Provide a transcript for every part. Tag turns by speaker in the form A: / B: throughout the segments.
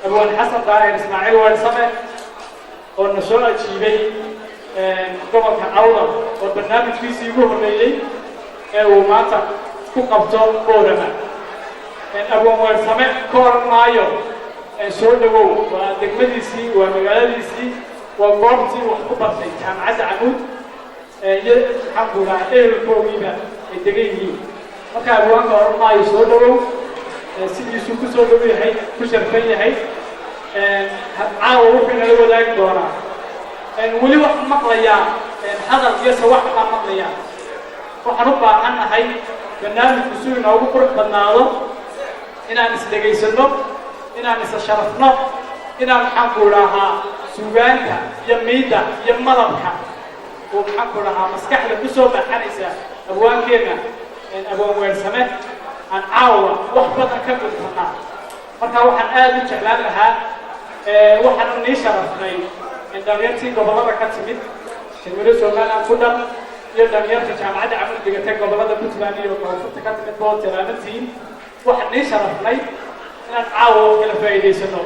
A: أبوان حسن طاهر إسماعيل والسمع والنشوء الشيبي قبل كعوضة والبرنامج في سيبوه الليلي وماتا كقبضان كورما أبوان والسمع كور مايو سولو ودقمديسي ومغالديسي وقومتي وحكوبتي كان عز عمود الحمد لله الكوميبا الدقيقي marka abwaanka ormaayo soo dhawow sidiisu ku soo dhaw yahay ku sharfan yahay caawa wuxuu nala wadaagi doonaa weli waxaan maqlayaa hadal iyo sawax baan maqlayaa waxaan u baahannahay barnaamijku si inoogu qurux badnaado inaan isdhegaysano inaan isa sharafno inaan maxaan ku idhaahaa suugaanta iyo miidda iyo malabka oo maxaan ku idhahaa maskaxda ku soo baxanaysa abwaankeenna أبوان ويرسمه عن عاوة وحبة كبيرة فنا مركا وحن آدم جعلان لها وحن نشرفني إن دميرتي قبلنا كتمت تمرس ومن أنفذ يدميرتي جامعة عمل دقيقتين قبلنا بتباني وقفت كتمت بوت تلامتي وحن نشرفني إن عاوة إلى فائدة سنو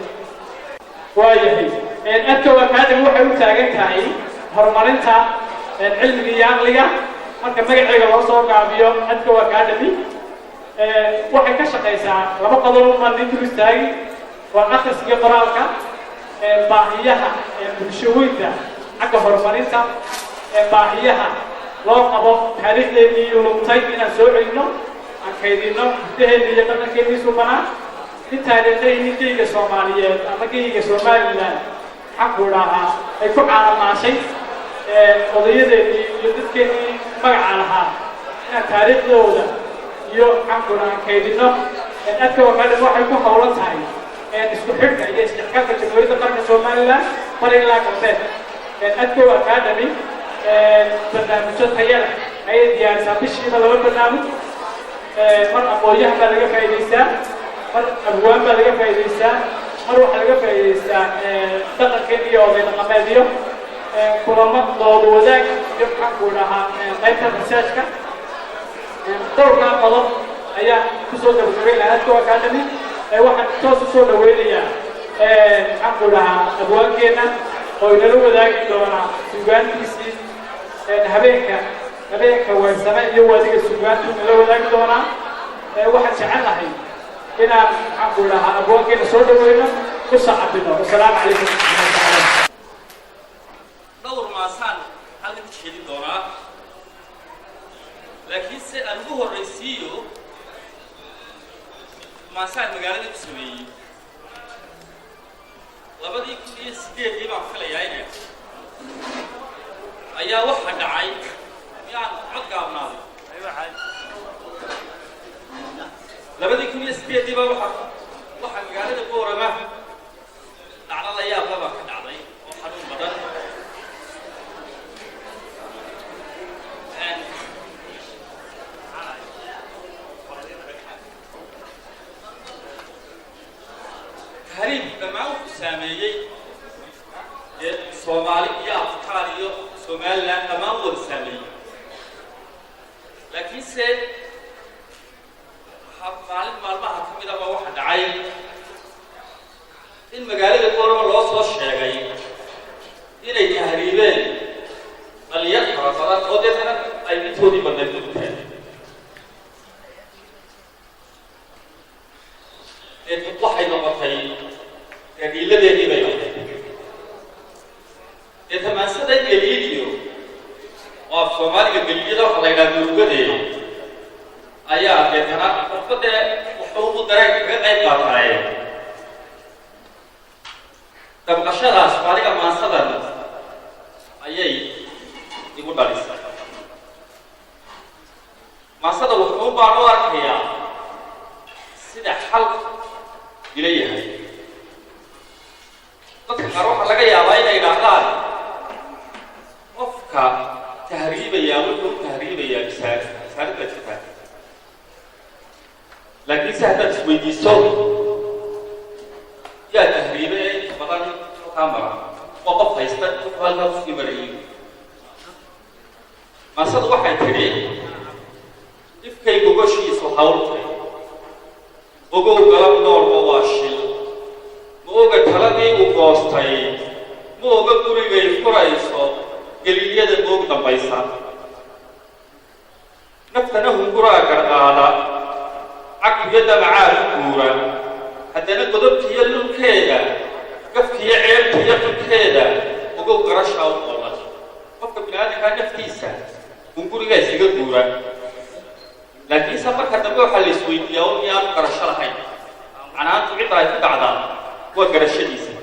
A: وايهي إن أنتوا كادم وحيو تاجتهاي هرمانتا علم اليانغليا marka magacayga loo soo gaabiyo adka waa academy waxay ka shaqeysaa laba qodob ma nintu istaagi waa akhriska qoraalka baahiyaha bulshooyinka xagga horumarinta baahiyaha loo qabo taariikhdeedii luntay inaan soo celino aan kaydino hidaheedii iyo dhaqankeedii subanaa intaadeenayni geyga Soomaaliyeed ama geyga Somaliland xaq u lahaa ay ku caalamaashay odayadeedii iyo dadkeedii magaca lahaa inaan taariikhdooda iyo xaquna aan kaydino adka wakaalad waxay ku howlan tahay isku xidhka iyo isdhexgalka jamhuuriyadda qaranka Somaliland fariilaa galbeed adka academy barnaamijyo tayada ayay diyaarisaa bishiiba laba barnaamij mar aqoonyahan baa laga faa'iidaystaa mar abwaan baa laga faa'iidaystaa mar waxaa laga faa'iidaystaa dhaqankeeda iyo oday dhaqameedyo kulamo dood wadaag iyo maxaan ku idhahaa qaybta researchka dhowrkaa qodob ayaa kusoo gabagabay lahaa adka academy waxaan toos usoo dhaweynayaa maxaan ku idhahaa abwaankeena oo inala wadaagi doonaa suugaantiisii habeenka weersame iyo waadiga suugaantu inala wadaagi doonaa waxaan jecelahay inaan maxaan ku idhahaa abwaankeena soo dhaweyno ku sacabino wasalaamu calaykum
B: dhowr maasaan halkan ku sheegi doonaa laakiin si aan ugu horreysiiyo maasaan magaalada ku sameeyey labadii kun iyo sideedii baan filayaa ayaa waxa dhacay miyaan cod gaabnaaday labadii kun iyo sideedii baa waxa magaalada Boorama dhacdo la yaab leh ka dhacday oo xanuun badan هريب لما ساميي الصومالي يا أفكاريو صومال لا ما هو سامي لكن سيد معلم ما حكم إذا ما واحد عين المجال الكورة الله صوش شيء إلى تهريبين اللي خلاص قدرنا أي بتودي بدل waxay noqotay qabiiladeedii bay noqotay tamaasada geliyo oo Soomaaliga geliyada waxa la yiraahdo murugadeeda ayaa deetana qofkade wuxuu u daray ka qayb qaatay tabqashada Soomaaliga maasada ayay igu dhalisay maasada wuxuu baan u arkayaa sida xal إليه dadka waxa laga yaabaa inay yiraahdaan qofka tahriibaya wuxuu tahriibaya saarida jirta laakiin saxda isweydiiso yaa tahriibay badan kamera oo qof haysta halka ku imaray masad waxay tiri ifkay gogoshiisu hawltay ogow galab nool oo waashil mooga taladii u goostay mooga gurigay furayso geliyada moog dambaysa naftana hunguraa garqaada caqliyada macaad guura haddana godobtiyo lulkeeda gafkiyo ceebtiyo dhulkeeda ogow garashaa u qolan qofka bini'aadamka naftiisa hungurigaa isaga guura لكن سافر كتبوا حل سويد يوم يوم كرشة لحين أنا أنتظر تراي في قعدة وكرشة ديسي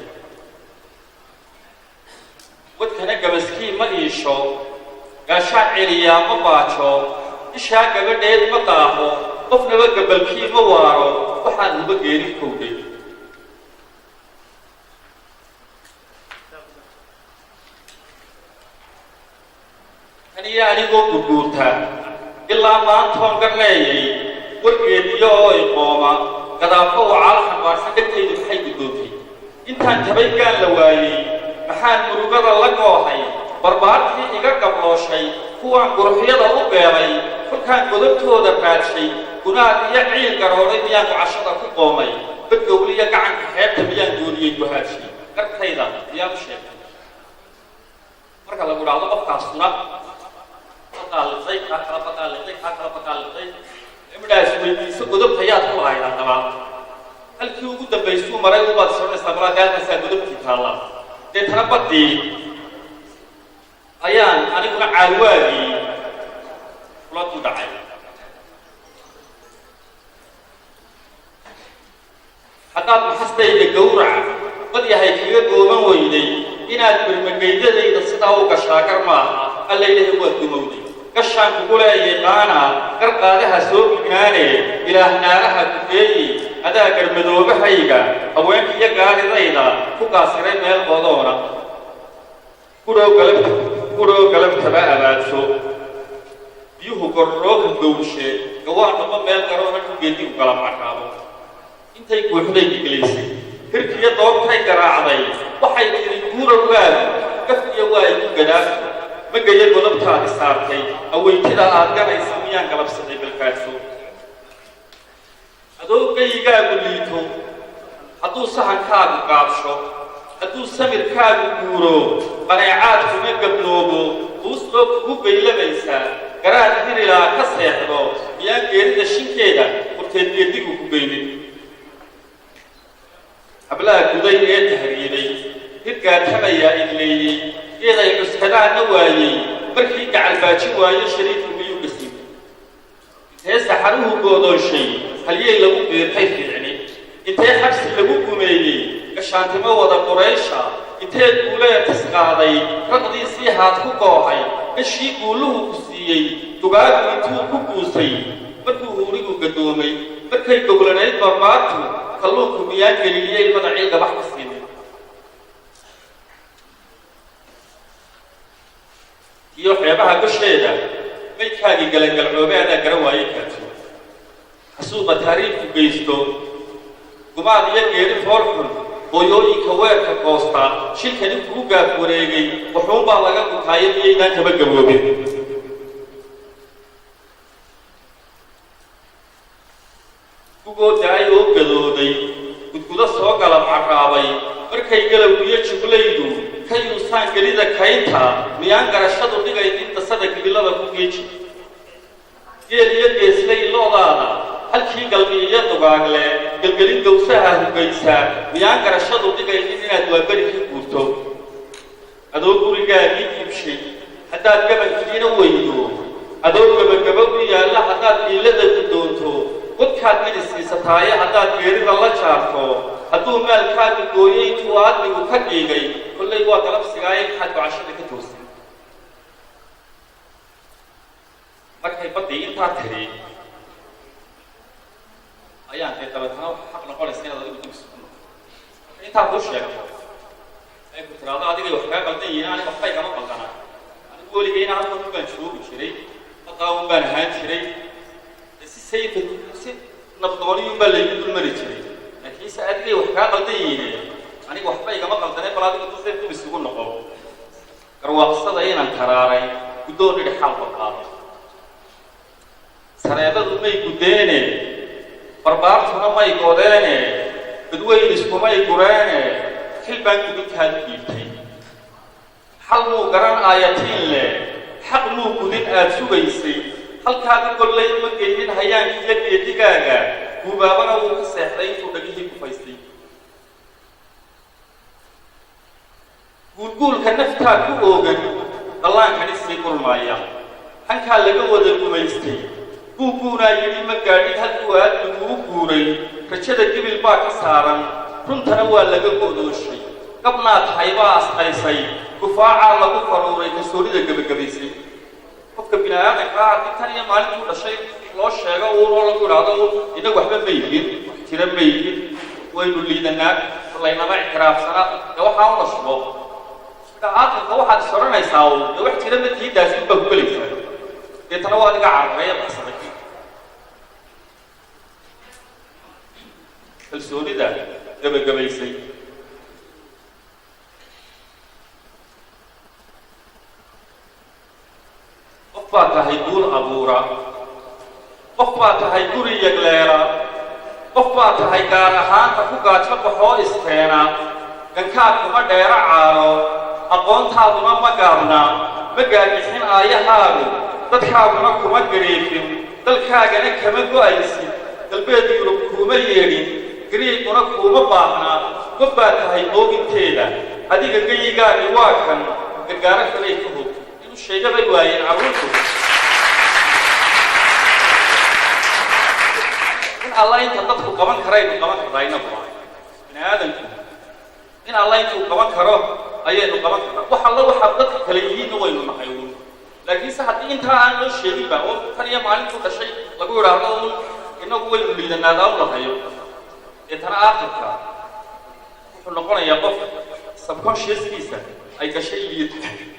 B: وكنا جمسكي ما يشوا قاشع عليا ما باشوا إشها قبل ديد ما طاحوا قفنا قبل كي ما وارو وحن هو بجيري كودي هني يعني قو بقولتها إلا ما أنتم قرنيي ورقيديو إقامة قدافو عالحا وارسكتي دفحي قدوتي إنتان تبيقان لوايي محان مروقات اللقوحي بربارتي إيقا قبلو شي هو عن قرحيضة أبيري كل كان قدبتو دفات شي قناد يعيل قروري بيان وعشرة في قومي بقولي يقعن كحيب بيان دوني يجوهات شي قرد خيدا بيان شيء مركا لقول الله أفكار صنع بقالتي بقالتي إمداش ويسو قدب حياة الله إلى تمام هل كيو قدب بيسو مرأي وبعد سرنا سبرا قال نسا قدب تتالله دي تنبطي أيان أنا كنا عالوالي ولا تدعي حتى محسدي لقورع قد يهي كيو قوما ويدي إناد برمجيدة إذا صدعوا كشاكر معها الليلة هو الدمودي كشان كقوله يقانا كرقادها سوق كناني إلى هنالها كفيي هذا كرمدو بحيقا أوين كي يقال ريدا فقاسرين من القضونا كورو قلب تبع أبادسو بيوه قروك الدوشي قوان نما ميل قرونا كبيرتي وقلب عقابو انت يقول حدي بكليسي هركي يطوب تاي قراعضي وحي تري كورو قال كفي يواي قداسو مجيء قلب تاني سارتي أو يكذا أرجع يسميان قلب صديق الكاسو هذا كي يقول ليتو هذا سهل كارو كابشو هذا سمير كارو كورو قناعات كم قبلوبو وصلوا كوبي لبيسا قرأت ديري لا كسيحلو يان غير الشين كذا وتدي كوبيني أبلا كودي يتهريني هيك تبيا إللي إذا يكسرنا نوايي بركي قاعد باتشي وايي شريف ميو قسيم هسه حروه قودو شيء هل يلقوا بيرحي يعني انت حبس لقوا كوميلي gashaantimo wada quraysha inteed guulee tisqaaday raqdiisii haad ku kooxay gashii guuluhu ku siiyey dugaagu intuu ku guusay markuu huurigu gadoomay markay gowlanayd barbaartu kalluunku miyaan geliyey ilmada ciil gabax ka siinay iyo xeebaha gusheeda maydkaagii galangalcoobe adaa garan waayey kaati xasuuqa taariikhku geysto gumaad iyo geeri foolxun hooyooyinka weerka goosta shilkani kugu gaaf wareegay wuxuunbaa laga gukaayo miyaydaan kaba gaboobin gugoo da-ay oo gadooday gudgudo soo galab carraabay markay galowgu iyo juglaydu ka yuusaan gelida kaynta miyaan garashadu dhigay intasada gibilada ku geeji geel iyo geeslay loodaada halkii galbi iyo dugaagle gelgelin gawsaha hugaysaa miyaan garashadu dhigaynin inaad waaberi ka guurto adoo gurigaagii iibshay haddaad gabankiina weydo adoo gabagaba u yaalla haddaad dhiilada guddoonto wadkaad midi siisataaye haddaad geerida la jaarto hadduu maalkaagu gooyo intuu aadmigu ka dhiigay kollay waa galabsigaaye maxaad gocashada ka toosin markay baddii intaa tiri ayaan kay dabeetana waxa xaq noqonaysa inaad adigu dib isugu noqo intaa kuu sheegto ay ku tiraado adigay wax kaa qaldan yihiin aniga waxbay kama qaldana anigu weligayna halkan baan joogi jiray maqaawan baan ahaan jiray si sayfa si nabdooniyun baa laygu dulmari jiray laakiinse adigay wax kaa qaldan yihiin aniga waxbay kama qaldanay bal adigu dib isugu noqo garwaaqsada inaan karaaray guddoon idhi xalba qaado sareedadu may guddeene barbaartuna may godeene badweyn iskumay gureene xil baan gudinkaad dhiibtay xal muu garan aayatiin leh xaq muu gudin aad sugaysay halkaadi kollayd ma geynin hayaankiiyo geedigaaga guubaabana wuu ka seexday intuu dhagihii kufaystay guulguulka naftaa ku oogan dhallaankani sii gulmaaya hankaa laga wada gumaystay guuguunaa yidhi ma gaadhid halkuu aadmiguu guuray rajada gibil baa ka saaran runtana waa laga go'dooshay gabnaa tahay baa asqaysay gufaacaa lagu faruuray kalsoonida gebagabaysay qofka bini aadamkaa haddii tan iyo maalintuu dhashay loo sheego uunoo lagu idhaahdo inagu waxba ma yihin wax jira ma yihin waynu liidanaa laynama ictiraafsanaa dee waxaa u nashbo aakhirka waxaad is odhanaysaa dee wax jira ma tiidaasin baa ku gelaysaa deetana waa adiga cararaya baxsaday kalsoonida gebagabaysay qof baa tahay duul abuura qof baa tahay guri yagleela qof baa tahay gaar ahaanta ku gaajo baxoo isteena gankaad kuma dheero caalo aqoontaaduna ma gaabna ma gaagixin aayahaagu dadkaaguna kuma gariifin dalkaagana kama go'aysid galbeed yurub kuuma yeedhin gariiguna kuuma baahnaa gob baa tahay ooginteeda adiga geyigaagi waa kan gargaaro kalay ka hog inuu sheegabay waayeen carruurtu in alla inta dadku qaban karaynu qaban kartaa inaguna bini aadamku in alla intuu qaban karo ayaynu qaban kartaa wax alla waxaa dadka kale yihiinna waynu nahay laakiinse haddii intaa aan loo sheeginba oo tan iyo maalintuu dhashay lagu idhaahdo inagu waynu liidanaada u lahayo deetana aakhirka wuxuu noqonayaa qof subconsciouskiisa ay gashay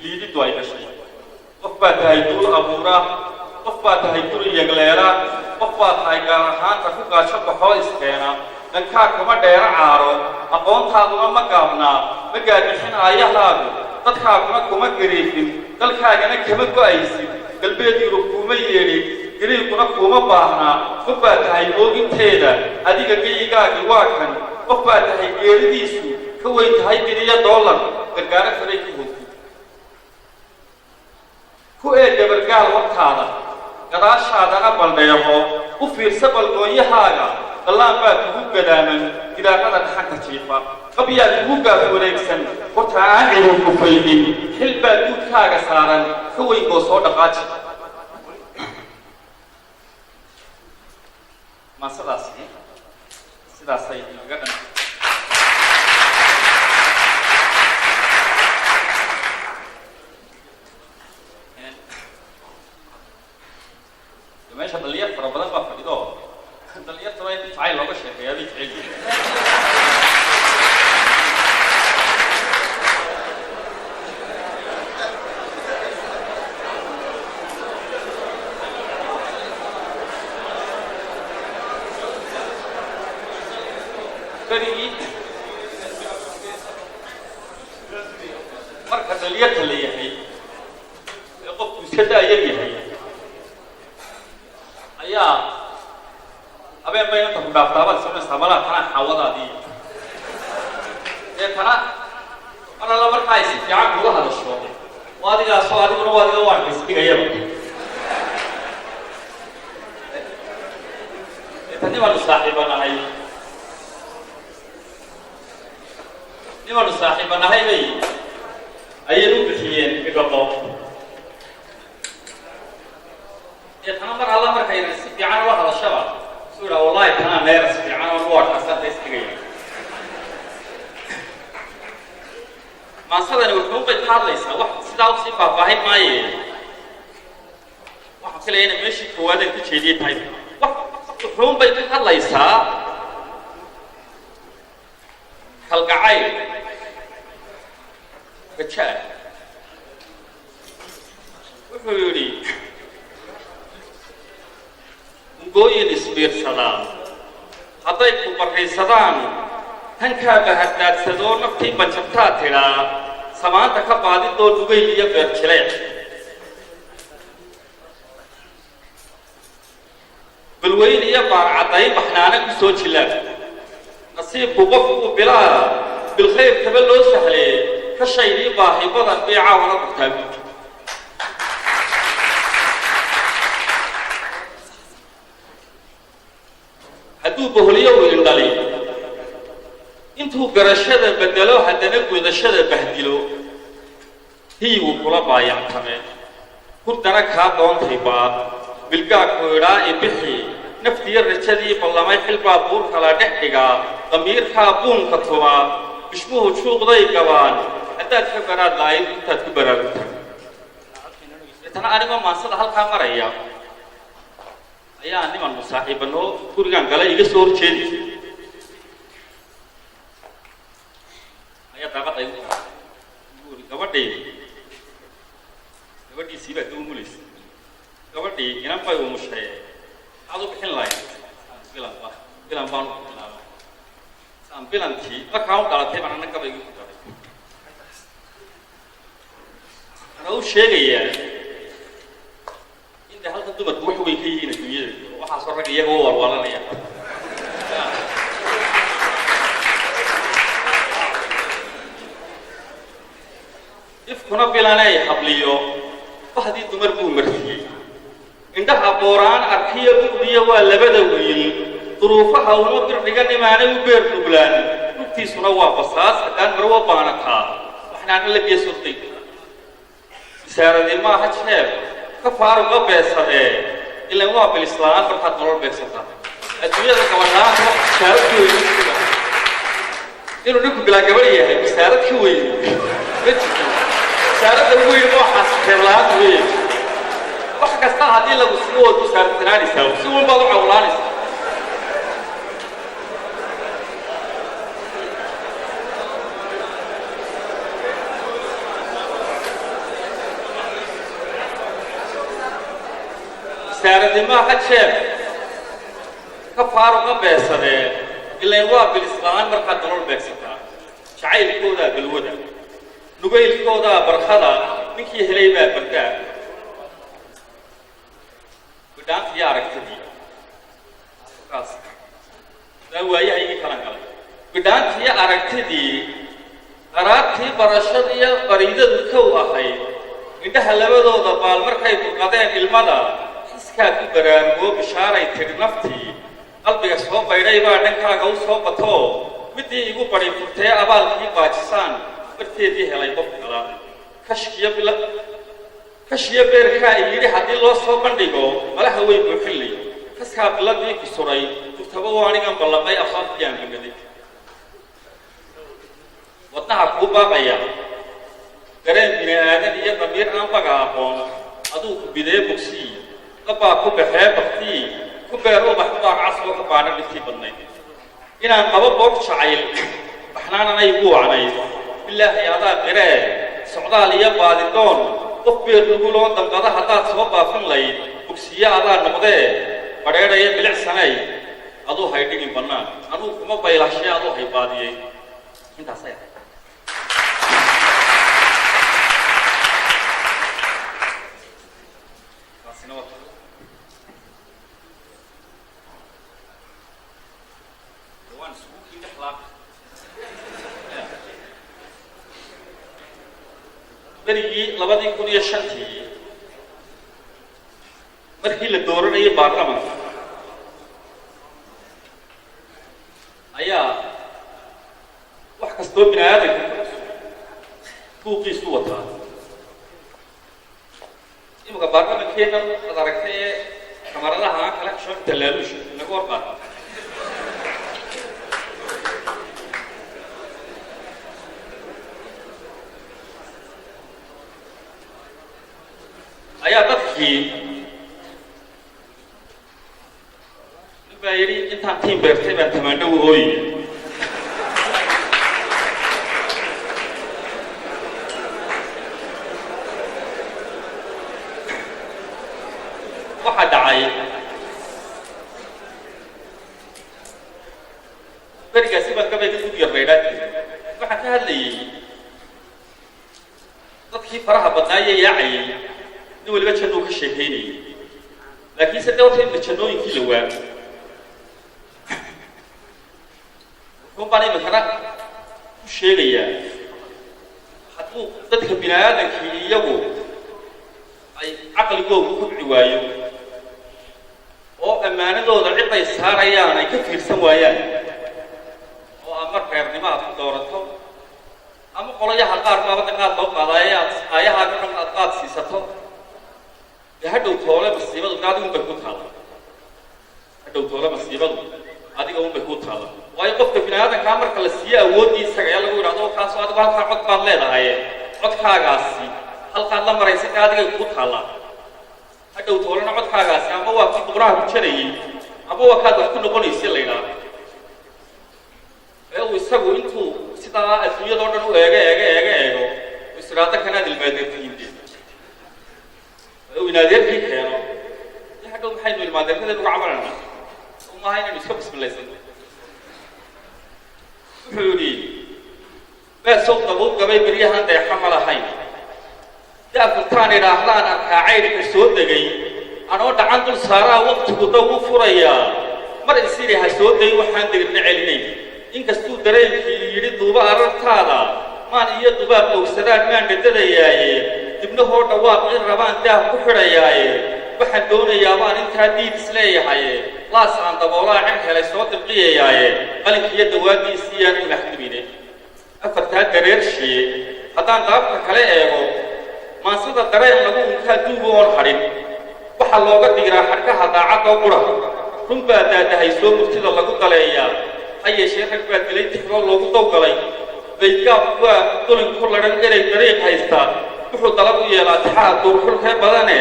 B: liididdu ay gashay qof baa tahay duul abuura qof baa tahay guri yagleela qof baa tahay gaar ahaanta ku gaajo baxoo isteena dankaa kuma dheero caaro aqoontaaduna ma gaabnaa ma gaagixin aayahaagu dadkaaguna kuma gariifin dalkaagana kama go'aysid galbeed yurub kuuma yeedhin gariiguna kuuma baahnaa qof baa tahay ooginteeda adiga geyigaagi waa kan qof baa tahay geeridiisu ka weyn tahay biliyo dollar gargaaro kalay ka hogtid ku eega bargaal wartaada gadaashaadana baldheeqo u fiirsa balgoonyahaaga dallaan baa kugu gadaaman gidaarada dhaxanta jiifa qabyaa kugu gaaf wareegsan horta aan cidin ku faydin xil baa guudkaaga saaran ka weynkoo soo dhaqaaji maasadaasi sidaasay inaga dhan marka daliyada la yahay qofku iska daayay yahay ayaa habeen bay inta ku dhaaftaaba samaysaa malaha kana xawadaadii kana ana la markaa si fiican uga hadasho waadiga soo adiguna waadiga waan isbigayaba tani waa saaxiibanahay bay ayay u bixiyeen igabo kana mar alla markay si fiican uga hadashaba suura wallahi kana neer si fiican oo waa kasanta isbigayaba maasadani wuxuu qeyd ka hadlaysaa wax sidaa u sii faahfaahin maaye waxaan filayaa inay meeshii koowaad ay ku jeediyey tahay wuxuun bay ka hadlaysaa kalgacayl rajaa wuxuu yidhi ungooyin isbiirsadaan hadday ku barraysadaan hankaaba haddaadsadoo naftii banjabtaa tidhaa samaanta ka baadidoo dhugayl iyo beerjileec balweyn iyo baarcaddayn baxnaana ku soo jilaan nasiibku qofku bilaa bilkhayr kaba loo sahlee ka shaydii baahi badan beecaa wana gurtaagu hadduu boholiyo wiil dhali intuu garashada bedelo haddana godashada bahdilo hiigu kula baayactame hurdana kaa doontay baad bilgaa koydhaa i bixi naftiyo rajadii ballamay xilbaa buur kala dhex dhigaa damiirkaa buunka tubaa bishmuhu juuqday gabaan haddaad ka baraad lahayd intaad ku baraarugta tana anigoo maansada halkaa maraya ayaa niman musaaxiibanoo gurigaan gala iga soo horjeedi daaqaday guri gabadhiisii baa duu mulaysa gabadhii inan bay u mushay aad u bixin lahayd bilan baan u bilaabay saan bilantii markaa u dhalatay baan anna gabaygu ku daray ana u sheegayaa inta halka dumarku wax way ka yihiin adduunyada waxaasoo rag iyaga u walwalanaya ifkuna bilanay habliyo bahdii dumar buu martiyey indhaha booraan arkiyo buudiya waa labada wiil duruufaha uma birdhigan imaanay u beer nuglaan rugtiisuna waa basaas haddaan marwa baanataa waxnaana la geesurtay bisaaradii maaha jeeb ka faaruga beesadee ilan waa bilisla'aan markaad nolol beegsataa adduunyada gabadhaanta wax bisaarad ka weyn inuu ninku bilaa gabadh yahay bisaarad ka weyn bisaaradda ugu weyn waxaas reebla-aanta weyn wax kasta haddii lagu sigo waad bisaaradsanaanaysaa si weyn baad u cawlaanaysaa bisaaradii maaha jeeb ka faaruga beesadee ilan waa bilis-la'aan markaad nolol beegsataa jacaylkoodaa galwada nugaylkoodaa barkada ninkii helay baa bardaa bidhaantiiyo aragtidii daa waayahaygii kala galay bidhaantiiyo aragtidii qaraabtii barashadiiyo bariidadu kow ahayd indhaha labadooda baal markay burqadeen ilmada xiskaa ku baraarugoo bishaaray tidhi naftii qalbiga soo baydhay baa dhankaaga u soo batoo middii igu badi furtee abaalkii baajisaan barteedii helay qof kala kashiyo beerkaa i yidhi haddii loo soo bandhigo malaha weyn buu xilli kaskaa biladii ku suray durtaba u anigan ballamay afaafkii aan gamaday wadnaha kuu baaqaya dareen bini aadan iyo damiir aan baga aqoon aduu ku bidee bogsii qabbaa ku baxee baktii ku beer ubax baaqcasoo ka baana dhintii badnayd inaan qabo boog jacayl baxnaananay igu wacnayd bilaahi adaa qiree socdaal iyo baadidoon qof beer nuguloo dambada haddaad soo baafin layd bogsiye adaa noqdee badheedhaya bilicsanay aduu hay dhigin bannaan anuu kuma baylashee aduu hay baadiyey intaasay ahayd berigii 2005 markii la dooranayay baarlamaanka ayaa wax kastoo bini'aadamka buuqiisu wataa imika baarlamankeena ad aragtay ee kamaradaha aan kala xishoon talaaluusha lagu warqaato ayaa dadkii nin baa yidhi intaan tiin beertay baan tamaandho wahooyiya waxaa dhacay berigaasi baan gabayga ku yarbaydhaadkii waxaan ka hadlayay dadkii faraha badnaayee yaacayay nin waliba jannuu ka sheekaynayay laakiin se dawrta inna jannooyinkii la waa wuxuun baan iminkana ku sheegayaa hadduu dadka bini'aadankii iyagu ay caqligoogu kubci waayo oo ammaanadooda ciday saarayaan ay ka fiirsan waayaan oo ama reernimo aad ku doorato ama qolayaha qaar baabada qaad loo qaadaaye aad aayahaa ka dhan aad qaad siisato dee hadhow toole masiibadu de adiga unbay ku taalla hadhow toole masiibadu adiga unbay ku taalla waayo qofka bini'aadankaa marka la siiyo awooddii isaga ayaa lagu yidhahdo kaasoo adigu halkaa cod baad leedahaye codkaagaasi halkaad la maraysa ka adigay ku taallaa hadhow toolena codkaagaasi ama waa kii duqraha gujanayay ama waa kaad wax ku noqonaysa la yidhaahdo ee uu isagu intuu sidaa adduunyadoo dhan u eego isiraado kanaad ilmaadeertiinde ee uu inaadeerkii keeno iyo hadhow maxaynu ilmaadeertadeed uga camalana umaaha inaynu iska bismilaysan wuxuu yidhi baasow dabuub gabay beryahan deexa ma lahayn daafurtaan idhaahdaan arkaa caydhka soo degay anoo dhacan dul saaraa waqtigu daw u furayaa mar isiri ha soo day waxaan degirna celinay inkastuu dareenkii yidhi duuba arartaada maan iyo dubaab ogsadaan maan dhadadayaaye dibnahoo dhawaaq in rabaan daah ku xidhayaaye waxaan doonayaa baan intaa diid isleeyahaye laasaan daboolaa cir helay soo dirqiyayaaye qalinkiiyo dawaadiisiiyaan u maxkamine afartaa dareershiye haddaan daabka kale eego maansida dareen lagu unkaa duugu oon hadhin waxaa looga diiraa xadhkaha daacadoo qura run baa daadahay soo murtida lagu daleeyaa ha yeeshee rag baa dilay tixroo loogu dawgalay baydgaab waa dulin ku ladhan erey dariiq haystaa wuxuu dalab u yeelaa taxaa duurxulkee badane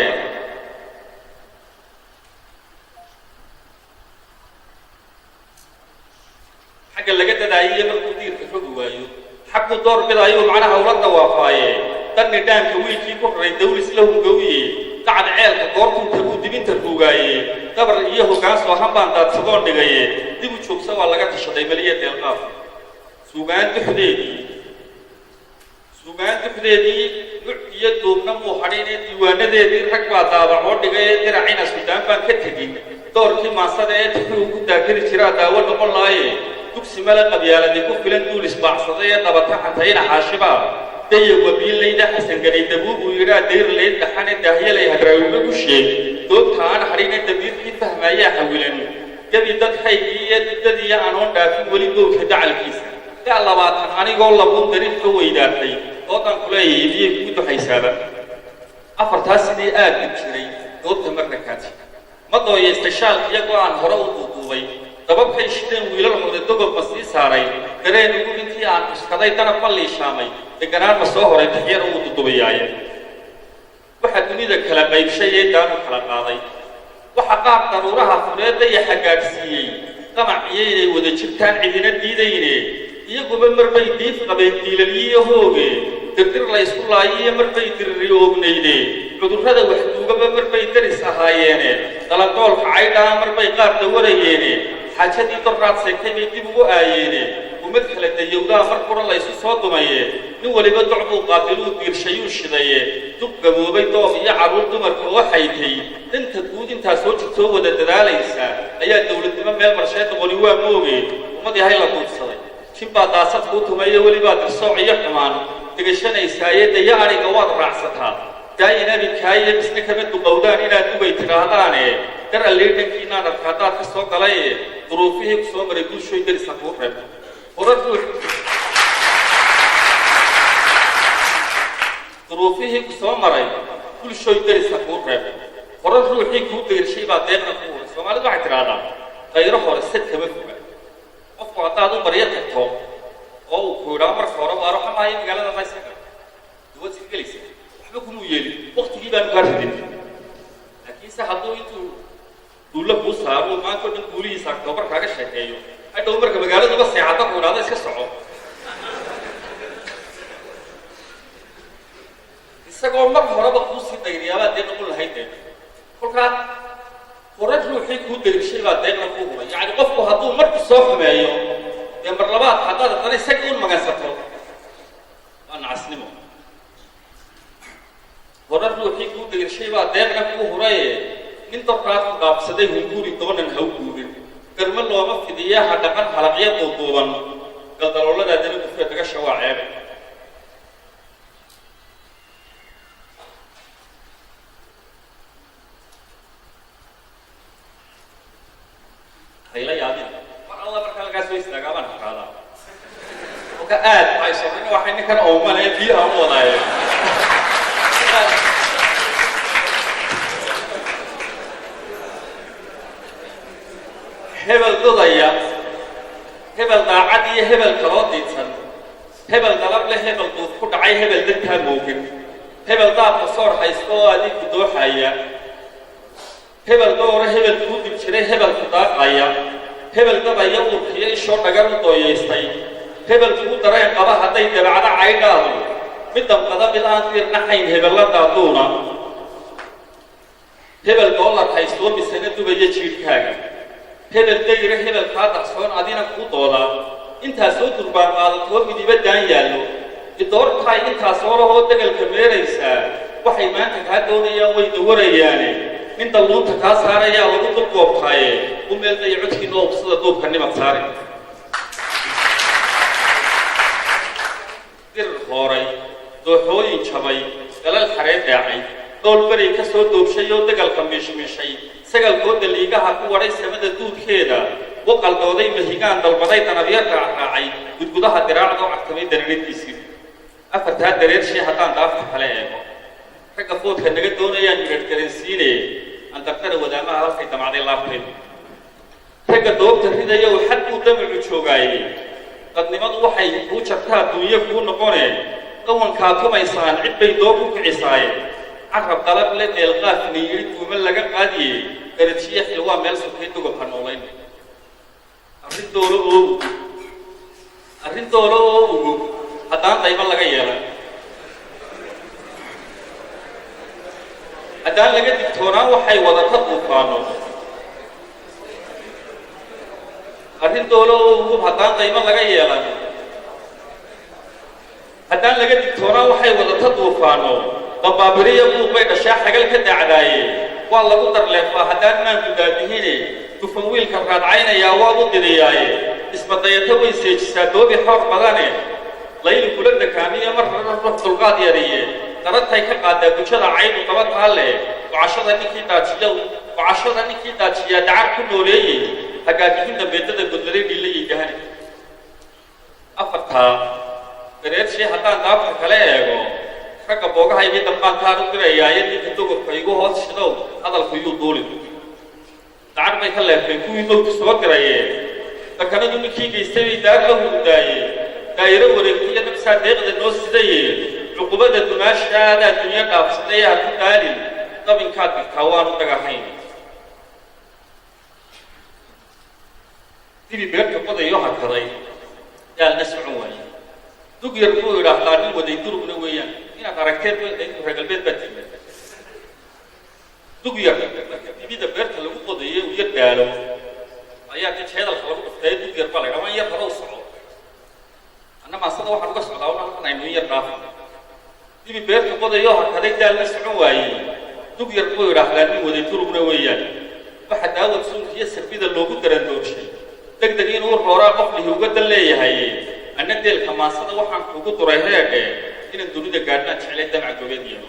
B: xagga laga dadaayiye markuu diirka fogi waayo xaggu door bidaayuu macnaha ula dawaafaaye danni dhaanka wiilkii ku raray dawlis la hungowye dacad ceelka goortuu taguu dibinta ruugaaye dabar iyo hoggaan soo hambaan daadsadoon dhigaye dib u joogsa waa laga tashaday meliya deelqaaf suugaan duxdeedii nuc iyo duubna muu hadhinee diiwaanadeedii rag baa daabacoo dhigay diracina sudaan baan ka tegin doorkii maansada ee tixuu ku daakari jiraa daawo noqon laaye dugsi male qabyaaladii ku filan duulis baacsaday ee dabata xantayna xaashibaa daya wabiilayda xasanganay dabuubuu yidhaa dayrlayd dhaxane daahyalay hadraawime ku sheeg doobta aan hadhine dabiirkii fahmaayaa xawilan gebi dadkaygii iyo diddadiiyo anoon dhaafin weli gowdka dacalkiisa daa 20 anigoo labuun dariiq ka weydaartay doodan kuleeyahay miyay kugu duxaysaaba afartaas sidii aad dib jiray doodta marrakaati ma dooyaystay shaalka iyagoo aan hore u duuduubay dababkay shideen wiilal hode dogobba sii saaray dareen ugu intii aan cuskaday danab ma liishaamay deganaan ma soo horay tixyar ugu dudubayaaye waxaa dunida kala qaybshay ee daanu kala qaaday waxa qaar daruuraha fureedda iyo xagaagsiiyey qamac iyo inay wada jirtaan cidina diidayne iyaguba marbay diif qabeen diilalyiyo hooge dirdir la isku laayiyo marbay diriri oognayde cudurrada waxduugaba marbay daris ahaayeene dalandoolka caydhaa marbay qaar dawarayeene xaajadii dorraad seegtay bay dib ugu aayeene umad kala dayowdaa mar qura la isu soo dumaye nin waliba docbuu qaatiluu diirshayuu shidaye dub gaboobay doob iyo carruur dumarka oo xaytay danta guud intaa soo jirtoo wada dadaalaysa ayaa dawladnimo meel marsheed noqoni waa mooge ummad yahay la duudsaday jin baa daasad kuu tumeeyo welibaa dirsooc iyo xumaan degashanaysaayee daya ariga waad raacsataa daayina bikaaye bisna kama duqowdaan inaad dubay tidhaahdaane dar alleedhankiinaan arka haddaad ka soo galay duruufihii ku soo maray bulshooy darisa kuu reeb duruufihii ku soo maray bulshooy darisa kuu reeb horar ruuxii kuu dayrshay baa deeqna ku huray soomaalidu waxay tidhaahdaa qayro hore sad kama foga qofku haddaad u baryo tagto oo uu ku idhaa marka hore waa roxa maayo magaalada maysaga duwad iska gelaysa waxba kumuu yeelin waktigii baanu kaa ridin laakiinse hadduu intuu duulla kuu saaro maanta o dhan guulihiisa octoobar kaaga sheekeeyo hadhow marka magaaladuba seexadda ku idhaada iska soco isagoo mar horeba kuu sii dayriyaabaa dee noqon lahayd dee kolkaa horar ruuxii kuu dayrishay baa deeqna kuu huray yacni qofku hadduu marku soo xumeeyo dee mar labaad haddaad haddana isagii un magansato waa nacasnimo horar ruuxii kuu dayrishay baa deeqna kuu huraye nin dorkaad ku dhaabsaday hunguuri doonan ha u guurin garma looma fidiya ha dhaqan halaqya duuduuban galdalooladaadana gufee dagasha waa ceebe hayla yaabin mar alla markaa lagaa soo istaagaa baan haqaadaa oka aad ay sorin waxay ninkan oomane biyaha u wadaaye hebel dodaya hebel daacad iyo hebel kaloo diidsan hebel dalab leh hebel duuf ku dhacay hebel dantaa moogin hebel daabka soor haysta oo adigu dooxaya hebel doore hebel kuu dib jiray hebel ku daaqaya hebel dabaya uurkiyo ishoo dhagan u dooyaystay hebel kuu dareen qaba hadday dabacda caydhaadu mid damqada mid aan diirnaxayn hebella daaduuna hebel doolar haystoo misana dubaya jiirhkaaga hebel dayre hebel kaa daqsoon adina kuu doodaa intaas soo durbaan qaadatoo midiba daan yaallo idoortaay intaas hoolahoo degalka meeraysaa waxay maanta kaa doonayaan way dawarayaane nin dalluunta kaa saarayaa lagu dulgoobtaaye u meeldaya codkiina oo sida duubka nimad saari dirir hooray dooxooyin jabay galal xareed dhaacay dhool beray ka soo doobshay oo degalka miishmiishay sagalkooda liigaha ku wadhay samada duudkeeda u qaldooday mahigaan dalbaday danabya raacraacay gudgudaha diraacdoo cagtamay dareeradiisii afartaa dareershii haddaan dhaafka kale eego ragga foodka naga doonayaan midhadhgaransiine aan dartara wadaamaha halkay damacday laabteedu ragga doobta ridaya oo xad uu damacu joogaayey dadnimadu waxay kuu jartaa duunyo kuu noqoneen qawankaa tumaysaan cid bay doob u kicisaayeen carab qalab le deelqaaf niyiri duuma laga qaadiyey garajiye xil waa meel sokay dugobka noolayn arrin doolo oo ugu haddaan dayma laga yeelan haddaan laga digtoonaan waxay wadata duufaano arrin doolo oo ugu haddaan dayma laga yeelan haddaan laga digtoonaan waxay wadata duufaano dambaabiriya buuq bay dhashaa xagal ka dacdaaye waa lagu darleefaa haddaan maanku daadihine dufan wiilka raadcaynayaa waa u diriyaaye isbadayato way seejisaa doobi xoor badane layli kula dakaamiya mar rara rux dulqaad yariye darantay ka qaadaa gujada caydu daba taalle gocashada ninkii daajiyaa dacar ku nooleeyey hagaajixin dambeetada godladay dhiilayay gahani afartaa dareershii haddaan daabka kale eego ragga boogahaygii dambaan u dirayaaye ninka dogobka igu hoos shidow hadalku yuu duuli dacar bay ka leefeen kuwii mowtu soo dirayee dakanadu ninkii gaystay bay daar la hurdaaye daayiro wareegtiyo nabsaa deeqda noo sidaye cuqubada dumaashaadaa dunya dhaafsaday ha ku daalin dabinkaad digtaa waanu dhagahayn dibi beerka qodayo hakaday daalna socon waaye dug yar buu idhaahdaa nin waday durugna weeyaan inaad aragteed reer galbeed baa timid dug yar dibida beerta lagu qodaye uu yar gaalo ayaa ka jeedalka lagu dhuftay dug yar baa la yidhaha waan yar hore u soco anna maasada waxaan uga socdaa una halkan aynu yar dhaafo dibi beerta qodayo hakaday daalna socon waaye dug yar buu idhaahdaa nin waday durugna weeyaan waxa daawad suunkiyo sarbida loogu darandoobshay degdeg inuu rooraa qof lihi uga dan leeyahay anna deelka maasada waxaan kugu duray heedhe inaan dunida gaadhnaan jeclay damaca gobeed yeelo